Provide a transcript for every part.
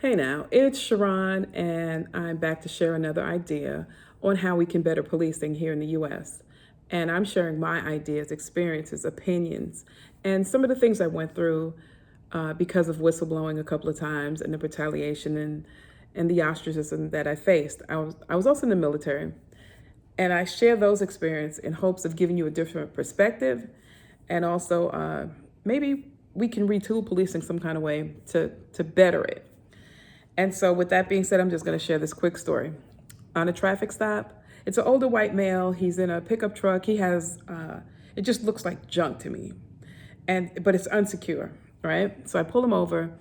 Hey now, it's Sharon, and I'm back to share another idea on how we can better policing here in the US. And I'm sharing my ideas, experiences, opinions, and some of the things I went through because of whistleblowing a couple of times and the retaliation and the ostracism that I faced. I was also in the military, and I share those experiences in hopes of giving you a different perspective, and also maybe we can retool policing some kind of way to better it. And so, with that being said, I'm just going to share this quick story. On a traffic stop, it's an older white male. He's in a pickup truck. He has, it just looks like junk to me, but it's unsecure, right? So I pull him over,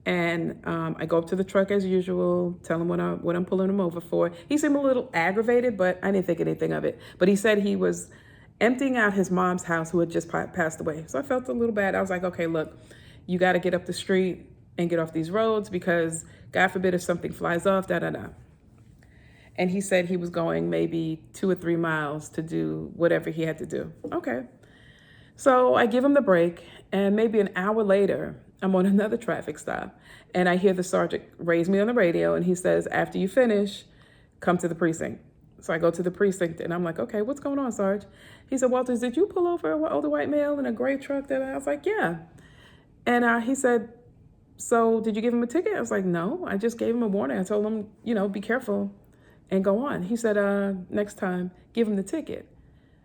and I go up to the truck as usual, tell him what I'm pulling him over for. He seemed a little aggravated, but I didn't think anything of it. But he said he was emptying out his mom's house, who had just passed away. So I felt a little bad. I was like, okay, look, you got to get up the street and get off these roads because God forbid if something flies off, da da da. And he said he was going maybe 2 or 3 miles to do whatever he had to do. Okay. So I give him the break, and maybe an hour later, I'm on another traffic stop, and I hear the sergeant raise me on the radio, and he says, after you finish, come to the precinct. So I go to the precinct, and I'm like, okay, what's going on, Sarge? He said, Walters, did you pull over an older white male in a gray truck? I was like, yeah. And he said, so did you give him a ticket? I was like, no, I just gave him a warning. I told him, be careful and go on. He said, next time, give him the ticket.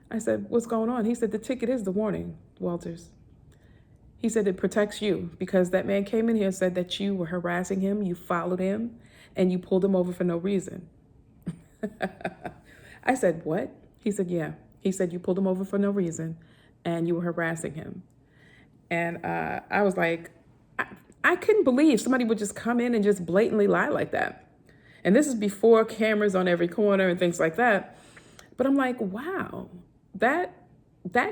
I said, what's going on? He said, the ticket is the warning, Walters. He said, it protects you because that man came in here and said that you were harassing him, you followed him, and you pulled him over for no reason. I said, what? He said, yeah. He said, you pulled him over for no reason and you were harassing him. And I was like, I couldn't believe somebody would just come in and just blatantly lie like that. And this is before cameras on every corner and things like that. But I'm like, wow, that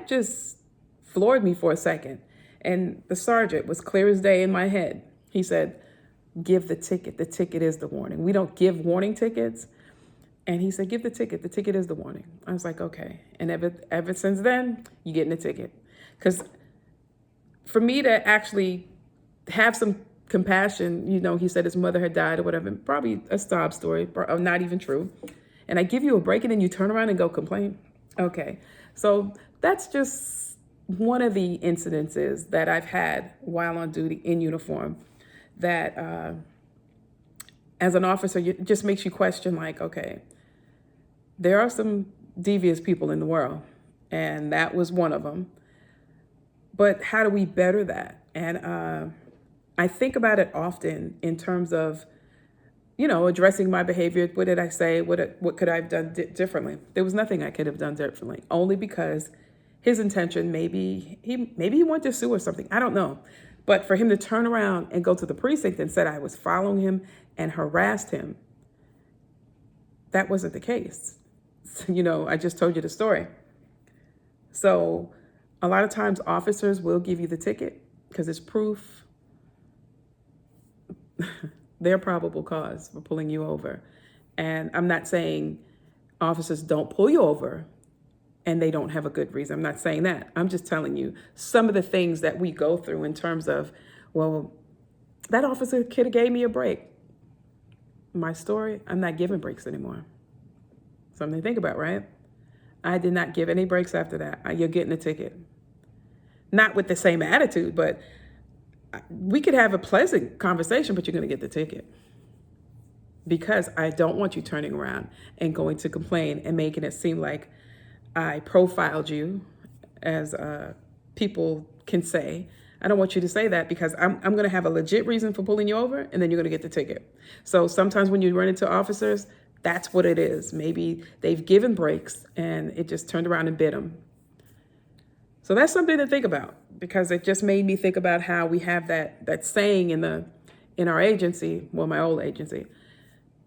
just floored me for a second. And the sergeant was clear as day in my head. He said, give the ticket. The ticket is the warning. We don't give warning tickets. And he said, give the ticket. The ticket is the warning. I was like, okay. And ever since then, you're getting a ticket. Because for me to actually have some compassion, he said his mother had died or whatever, probably a sob story, or not even true. And I give you a break and then you turn around and go complain. Okay. So that's just one of the incidences that I've had while on duty in uniform that as an officer, it just makes you question like, okay, there are some devious people in the world, and that was one of them. But how do we better that? And I think about it often in terms of, addressing my behavior. What did I say? What could I have done differently? There was nothing I could have done differently, only because his intention, maybe he wanted to sue or something. I don't know. But for him to turn around and go to the precinct and said I was following him and harassed him, that wasn't the case. I just told you the story. So a lot of times officers will give you the ticket because it's proof their probable cause for pulling you over. And I'm not saying officers don't pull you over and they don't have a good reason. I'm not saying that. I'm just telling you some of the things that we go through in terms of, well, that officer could have gave me a break. My story, I'm not giving breaks anymore. Something to think about, right? I did not give any breaks after that. You're getting a ticket. Not with the same attitude, but we could have a pleasant conversation, but you're going to get the ticket. Because I don't want you turning around and going to complain and making it seem like I profiled you, as people can say. I don't want you to say that because I'm going to have a legit reason for pulling you over, and then you're going to get the ticket. So sometimes when you run into officers, that's what it is. Maybe they've given breaks and it just turned around and bit them. So that's something to think about, because it just made me think about how we have that saying in our agency, well, my old agency,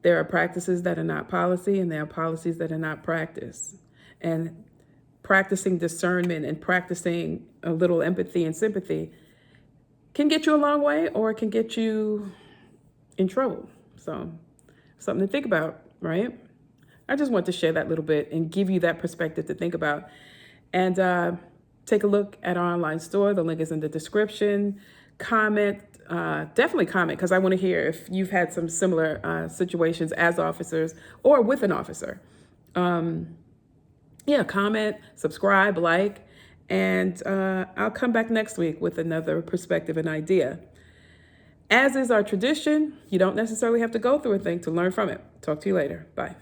there are practices that are not policy and there are policies that are not practice. And practicing discernment and practicing a little empathy and sympathy can get you a long way, or it can get you in trouble. So something to think about, right? I just want to share that little bit and give you that perspective to think about. And take a look at our online store. The link is in the description. Comment, definitely comment, because I want to hear if you've had some similar situations as officers or with an officer. Yeah, comment, subscribe, like, and I'll come back next week with another perspective and idea. As is our tradition, you don't necessarily have to go through a thing to learn from it. Talk to you later. Bye.